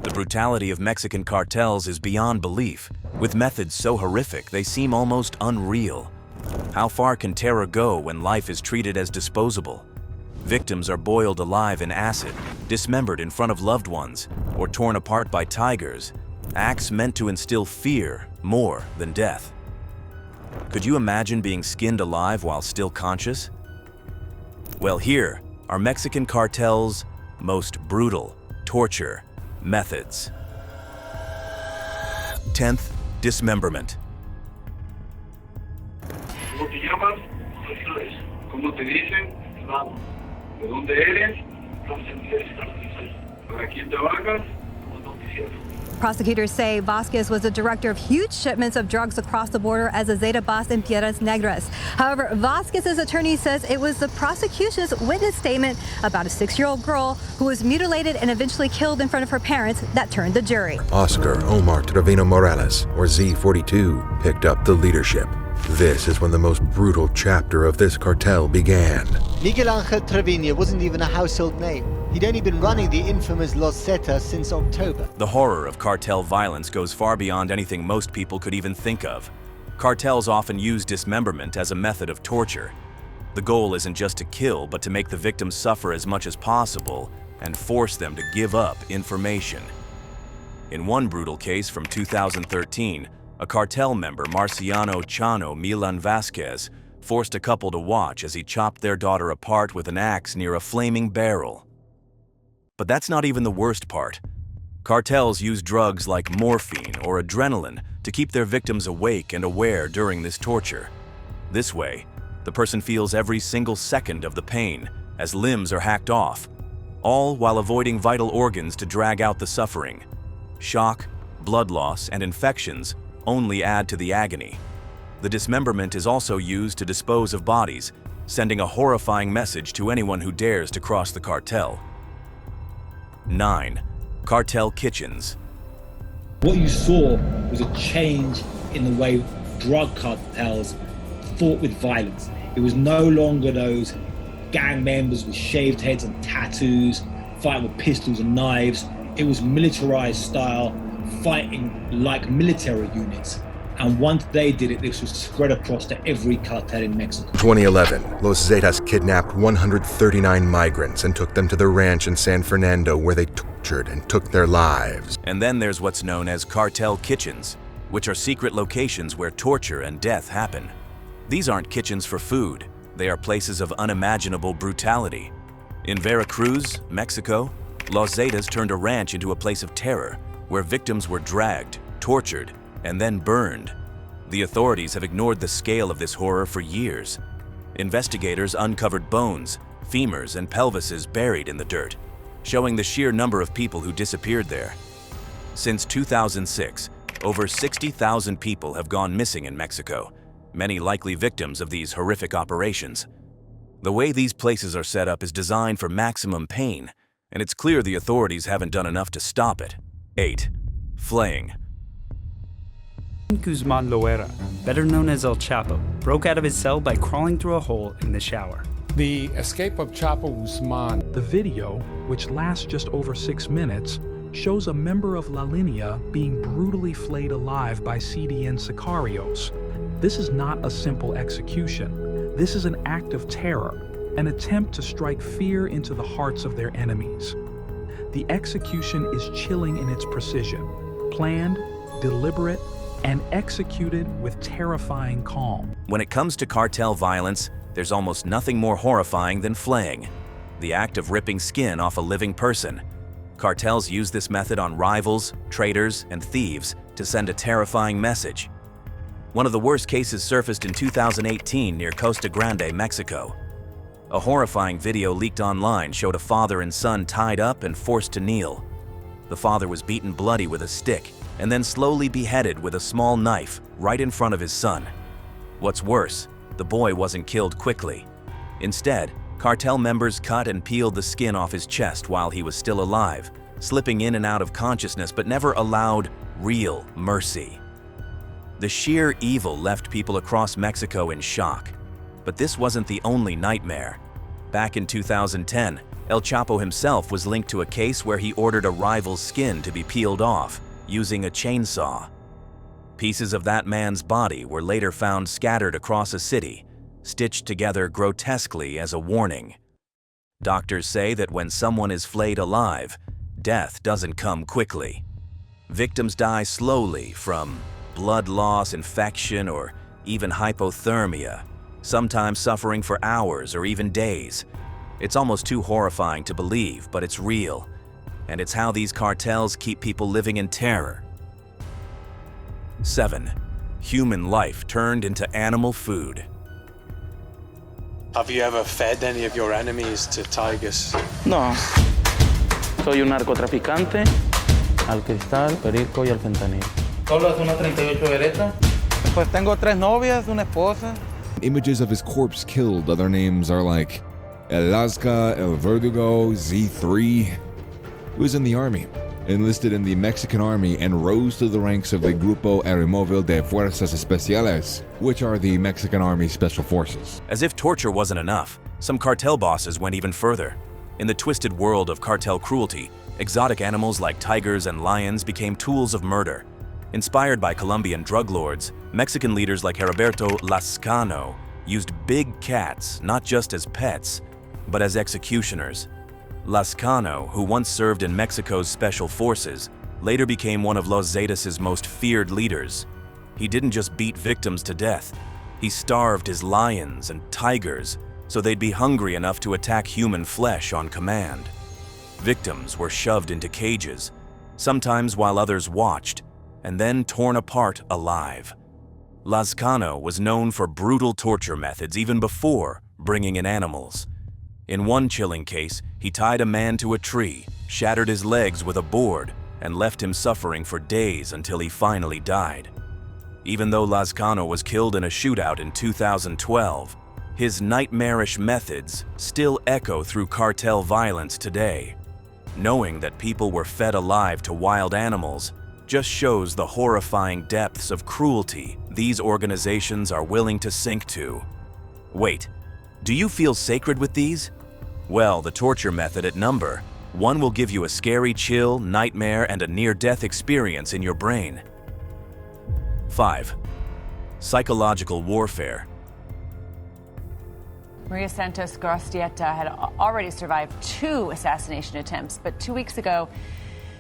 The brutality of Mexican cartels is beyond belief, with methods so horrific they seem almost unreal. How far can terror go when life is treated as disposable? Victims are boiled alive in acid, dismembered in front of loved ones, or torn apart by tigers, acts meant to instill fear more than death. Could you imagine being skinned alive while still conscious? Well, here are Mexican cartels' most brutal torture methods. 10th, dismemberment. ¿Cómo te llamas? Eso es. ¿Cómo te dicen? Vamos. ¿De dónde eres? ¿Para quién trabajas? Prosecutors say Vasquez was the director of huge shipments of drugs across the border as a Zeta boss in Piedras Negras. However, Vasquez's attorney says it was the prosecution's witness statement about a 6-year-old girl who was mutilated and eventually killed in front of her parents that turned the jury. Oscar Omar Trevino Morales, or Z42, picked up the leadership. This is when the most brutal chapter of this cartel began. Miguel Angel Trevino wasn't even a household name. He'd only been running the infamous Los Zetas since October. The horror of cartel violence goes far beyond anything most people could even think of. Cartels often use dismemberment as a method of torture. The goal isn't just to kill, but to make the victims suffer as much as possible and force them to give up information. In one brutal case from 2013, a cartel member, Marciano Chano Milan Vasquez, forced a couple to watch as he chopped their daughter apart with an axe near a flaming barrel. But that's not even the worst part. Cartels use drugs like morphine or adrenaline to keep their victims awake and aware during this torture. This way, the person feels every single second of the pain as limbs are hacked off, all while avoiding vital organs to drag out the suffering. Shock, blood loss, and infections only add to the agony. The dismemberment is also used to dispose of bodies, sending a horrifying message to anyone who dares to cross the cartel. 9. Cartel kitchens. What you saw was a change in the way drug cartels fought with violence. It was no longer those gang members with shaved heads and tattoos fighting with pistols and knives. It was militarized style, fighting like military units. And once they did it, this was spread across to every cartel in Mexico. 2011, Los Zetas kidnapped 139 migrants and took them to their ranch in San Fernando, where they tortured and took their lives. And then there's what's known as cartel kitchens, which are secret locations where torture and death happen. These aren't kitchens for food. They are places of unimaginable brutality. In Veracruz, Mexico, Los Zetas turned a ranch into a place of terror, where victims were dragged, tortured, and then burned. The authorities have ignored the scale of this horror for years. Investigators uncovered bones, femurs, and pelvises buried in the dirt, showing the sheer number of people who disappeared there. Since 2006, over 60,000 people have gone missing in Mexico, many likely victims of these horrific operations. The way these places are set up is designed for maximum pain, and it's clear the authorities haven't done enough to stop it. 8. Flaying. Guzman Loera, better known as El Chapo, broke out of his cell by crawling through a hole in the shower. The escape of Chapo Guzman. The video, which lasts just over 6 minutes, shows a member of La Linea being brutally flayed alive by CDN sicarios. This is not a simple execution. This is an act of terror, an attempt to strike fear into the hearts of their enemies. The execution is chilling in its precision, planned, deliberate, and executed with terrifying calm. When it comes to cartel violence, there's almost nothing more horrifying than flaying, the act of ripping skin off a living person. Cartels use this method on rivals, traitors, and thieves to send a terrifying message. One of the worst cases surfaced in 2018 near Costa Grande, Mexico. A horrifying video leaked online showed a father and son tied up and forced to kneel. The father was beaten bloody with a stick and then slowly beheaded with a small knife right in front of his son. What's worse, the boy wasn't killed quickly. Instead, cartel members cut and peeled the skin off his chest while he was still alive, slipping in and out of consciousness but never allowed real mercy. The sheer evil left people across Mexico in shock. But this wasn't the only nightmare. Back in 2010, El Chapo himself was linked to a case where he ordered a rival's skin to be peeled off using a chainsaw. Pieces of that man's body were later found scattered across a city, stitched together grotesquely as a warning. Doctors say that when someone is flayed alive, death doesn't come quickly. Victims die slowly from blood loss, infection, or even hypothermia, sometimes suffering for hours or even days. It's almost too horrifying to believe, but it's real. And it's how these cartels keep people living in terror. 7. Human life turned into animal food. Have you ever fed any of your enemies to tigers? No. Soy un narcotraficante al cristal, perico y al fentanil. ¿Solo hace una 38 Beretta? Pues tengo 3 novias, una esposa. Images of his corpse killed. Other names are like El Lazca, El Verdugo, Z3. He was in the army, enlisted in the Mexican army, and rose to the ranks of the Grupo Aeromóvil de Fuerzas Especiales, which are the Mexican Army Special Forces. As if torture wasn't enough, some cartel bosses went even further. In the twisted world of cartel cruelty, exotic animals like tigers and lions became tools of murder. Inspired by Colombian drug lords, Mexican leaders like Heriberto Lascano used big cats not just as pets, but as executioners. Lascano, who once served in Mexico's special forces, later became one of Los Zetas' most feared leaders. He didn't just beat victims to death, he starved his lions and tigers so they'd be hungry enough to attack human flesh on command. Victims were shoved into cages, sometimes while others watched, and then torn apart alive. Lascano was known for brutal torture methods even before bringing in animals. In one chilling case, he tied a man to a tree, shattered his legs with a board, and left him suffering for days until he finally died. Even though Lascano was killed in a shootout in 2012, his nightmarish methods still echo through cartel violence today. Knowing that people were fed alive to wild animals just shows the horrifying depths of cruelty these organizations are willing to sink to. Wait, do you feel sacred with these? Well, the torture method at number 1 will give you a scary chill, nightmare, and a near-death experience in your brain. 5. Psychological warfare. Maria Santos Gorostieta had already survived 2 assassination attempts, but 2 weeks ago,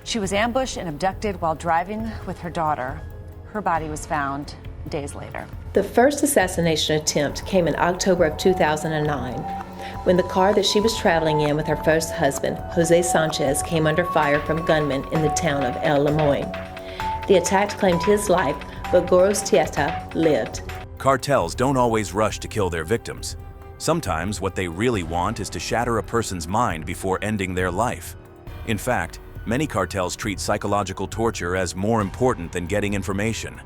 she was ambushed and abducted while driving with her daughter. Her body was found days later. The first assassination attempt came in October of 2009, when the car that she was traveling in with her first husband, Jose Sanchez, came under fire from gunmen in the town of El Lemoyne. The attack claimed his life, but Gorostieta lived. Cartels don't always rush to kill their victims. Sometimes what they really want is to shatter a person's mind before ending their life. In fact, many cartels treat psychological torture as more important than getting information.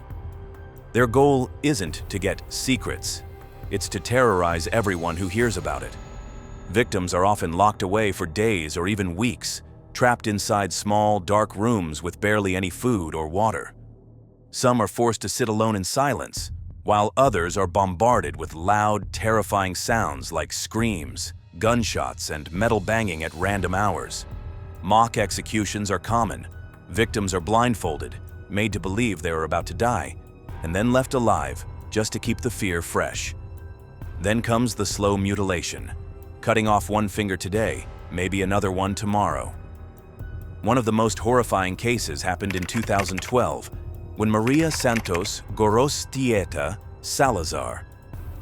Their goal isn't to get secrets, it's to terrorize everyone who hears about it. Victims are often locked away for days or even weeks, trapped inside small, dark rooms with barely any food or water. Some are forced to sit alone in silence, while others are bombarded with loud, terrifying sounds like screams, gunshots, and metal banging at random hours. Mock executions are common. Victims are blindfolded, made to believe they are about to die, and then left alive just to keep the fear fresh. Then comes the slow mutilation, cutting off one finger today, maybe another one tomorrow. One of the most horrifying cases happened in 2012 when Maria Santos Gorostieta Salazar,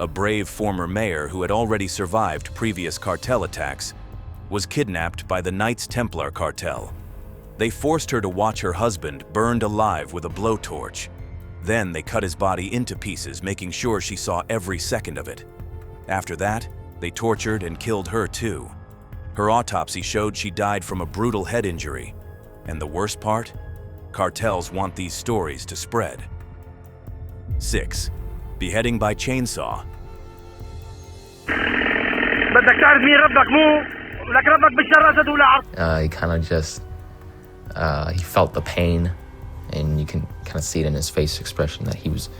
a brave former mayor who had already survived previous cartel attacks, was kidnapped by the Knights Templar cartel. They forced her to watch her husband burned alive with a blowtorch. Then they cut his body into pieces, making sure she saw every second of it. After that, they tortured and killed her too. Her autopsy showed she died from a brutal head injury. And the worst part? Cartels want these stories to spread. 6. Beheading by chainsaw. He kind of just, he felt the pain, and you can kind of see it in his face expression that he was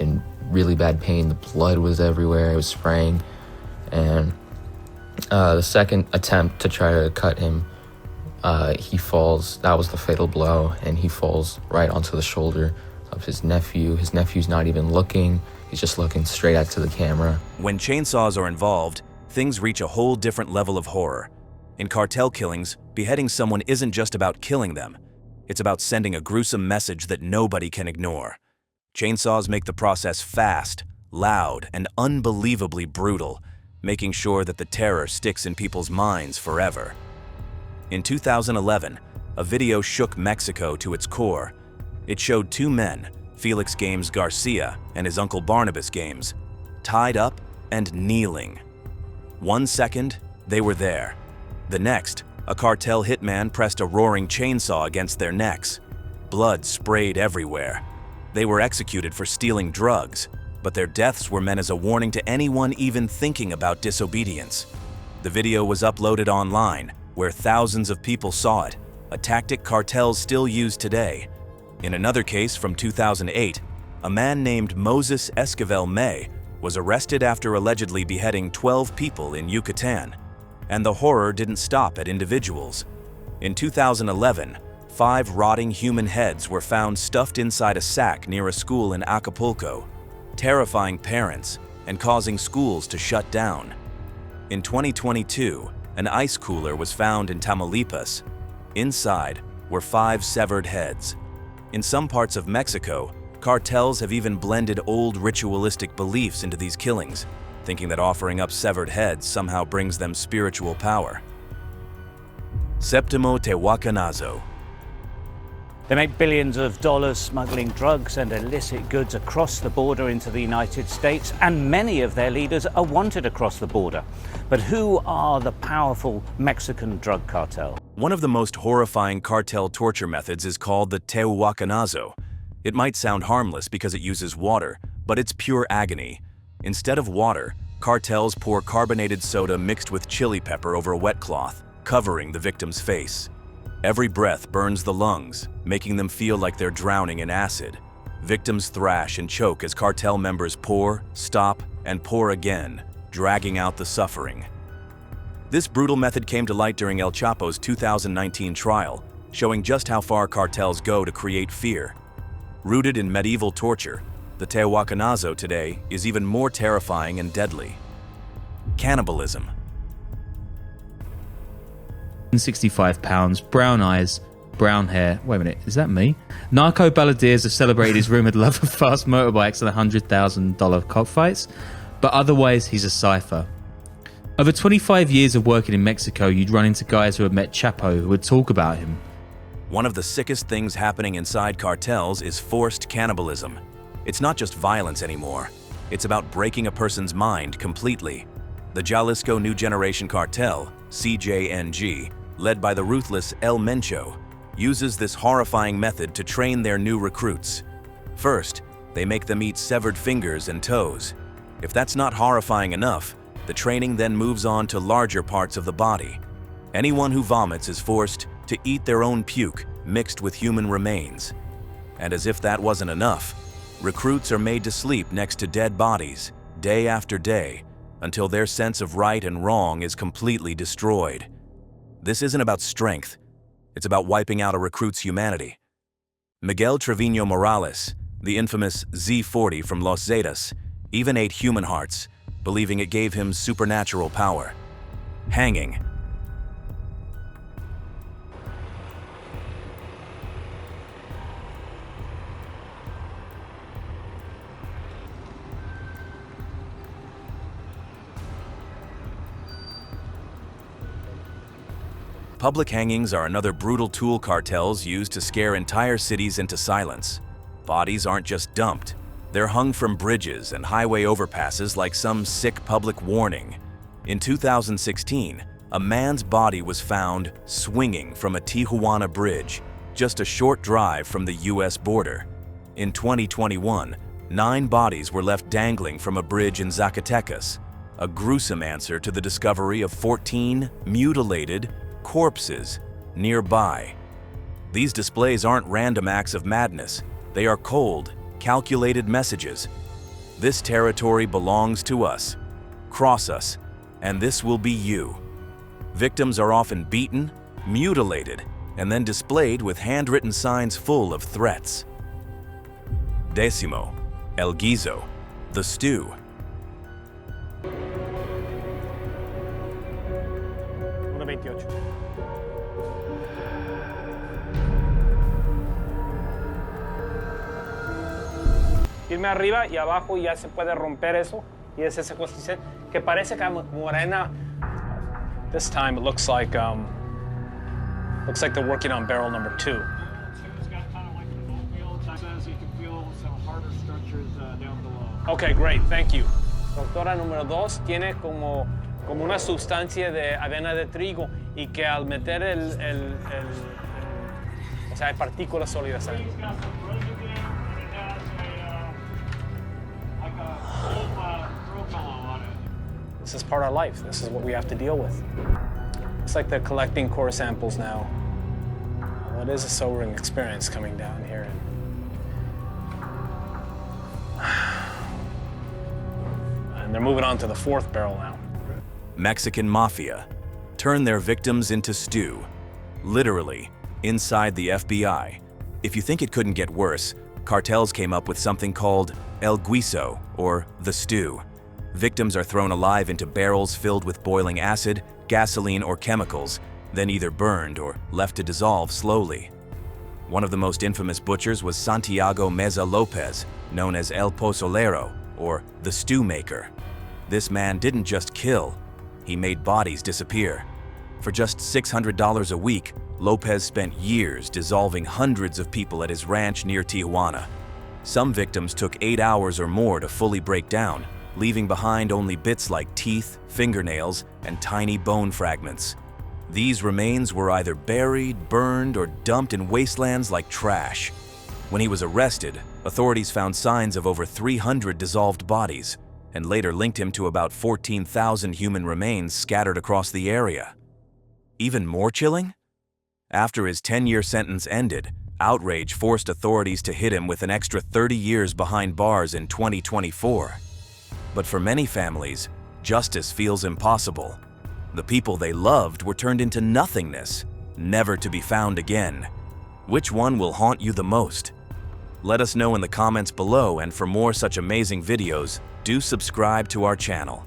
in really bad pain. The blood was everywhere, it was spraying, and The second attempt to try to cut him, he falls. That was the fatal blow, and he falls right onto the shoulder of his nephew. His nephew's not even looking. He's just looking straight at to the camera. When chainsaws are involved, things reach a whole different level of horror. In cartel killings, beheading someone isn't just about killing them. It's about sending a gruesome message that nobody can ignore. Chainsaws make the process fast, loud, and unbelievably brutal, making sure that the terror sticks in people's minds forever. In 2011, a video shook Mexico to its core. It showed two men, Felix Games Garcia and his uncle Barnabas Games, tied up and kneeling. 1 second, they were there. The next, a cartel hitman pressed a roaring chainsaw against their necks. Blood sprayed everywhere. They were executed for stealing drugs, but their deaths were meant as a warning to anyone even thinking about disobedience. The video was uploaded online, where thousands of people saw it, a tactic cartels still use today. In another case from 2008, a man named Moses Esquivel May was arrested after allegedly beheading 12 people in Yucatan. And the horror didn't stop at individuals. In 2011, 5 rotting human heads were found stuffed inside a sack near a school in Acapulco, terrifying parents and causing schools to shut down. In 2022, an ice cooler was found in Tamaulipas. Inside were 5 severed heads. In some parts of Mexico, cartels have even blended old ritualistic beliefs into these killings, thinking that offering up severed heads somehow brings them spiritual power. Séptimo Tehuacanazo. They make billions of dollars smuggling drugs and illicit goods across the border into the United States, and many of their leaders are wanted across the border. But who are the powerful Mexican drug cartel? One of the most horrifying cartel torture methods is called the Tehuacanazo. It might sound harmless because it uses water, but it's pure agony. Instead of water, cartels pour carbonated soda mixed with chili pepper over a wet cloth, covering the victim's face. Every breath burns the lungs, making them feel like they're drowning in acid. Victims thrash and choke as cartel members pour, stop, and pour again, dragging out the suffering. This brutal method came to light during El Chapo's 2019 trial, showing just how far cartels go to create fear. Rooted in medieval torture, the Tehuacanazo today is even more terrifying and deadly. Cannibalism. 65 pounds, brown eyes, brown hair. Wait a minute, is that me? Narco balladeers have celebrated his rumored love of fast motorbikes and $100,000 cockfights, but otherwise he's a cipher. Over 25 years of working in Mexico, you'd run into guys who had met Chapo who would talk about him. One of the sickest things happening inside cartels is forced cannibalism. It's not just violence anymore. It's about breaking a person's mind completely. The Jalisco New Generation Cartel, CJNG, led by the ruthless El Mencho, uses this horrifying method to train their new recruits. First, they make them eat severed fingers and toes. If that's not horrifying enough, the training then moves on to larger parts of the body. Anyone who vomits is forced to eat their own puke mixed with human remains. And as if that wasn't enough, recruits are made to sleep next to dead bodies, day after day, until their sense of right and wrong is completely destroyed. This isn't about strength. It's about wiping out a recruit's humanity. Miguel Trevino Morales, the infamous Z40 from Los Zetas, even ate human hearts, believing it gave him supernatural power. Hanging. Public hangings are another brutal tool cartels use to scare entire cities into silence. Bodies aren't just dumped. They're hung from bridges and highway overpasses like some sick public warning. In 2016, a man's body was found swinging from a Tijuana bridge, just a short drive from the US border. In 2021, 9 bodies were left dangling from a bridge in Zacatecas, a gruesome answer to the discovery of 14 mutilated corpses nearby. These displays aren't random acts of madness. They are cold, calculated messages. This territory belongs to us. Cross us, And this will be you. Victims are often beaten, mutilated, and then displayed with handwritten signs full of threats. Décimo, el guiso, the stew. Irme arriba y abajo ya se puede romper eso y es esa consistente que parece como arena. This time it looks like they're working on barrel number 2. Okay, great, thank you. Doctora número 2 tiene como una sustancia de avena de trigo y que al meter o sea, hay partículas sólidas ahí. This is part of life. This is what we have to deal with. It's like they're collecting core samples now. Well, it is a sobering experience coming down here. And they're moving on to the 4th barrel now. Mexican mafia turn their victims into stew, literally inside the FBI. If you think it couldn't get worse, Cartels came up with something called el guiso, or the stew. Victims are thrown alive into barrels filled with boiling acid, gasoline, or chemicals, then either burned or left to dissolve slowly. One of the most infamous butchers was Santiago Meza Lopez, known as El Pozolero, or the stew maker. This man didn't just kill, he made bodies disappear. For just $600 a week, Lopez spent years dissolving hundreds of people at his ranch near Tijuana. Some victims took 8 hours or more to fully break down, leaving behind only bits like teeth, fingernails, and tiny bone fragments. These remains were either buried, burned, or dumped in wastelands like trash. When he was arrested, authorities found signs of over 300 dissolved bodies, and later linked him to about 14,000 human remains scattered across the area. Even more chilling? After his 10-year sentence ended, outrage forced authorities to hit him with an extra 30 years behind bars in 2024. But for many families, justice feels impossible. The people they loved were turned into nothingness, never to be found again. Which one will haunt you the most? Let us know in the comments below, and for more such amazing videos, do subscribe to our channel.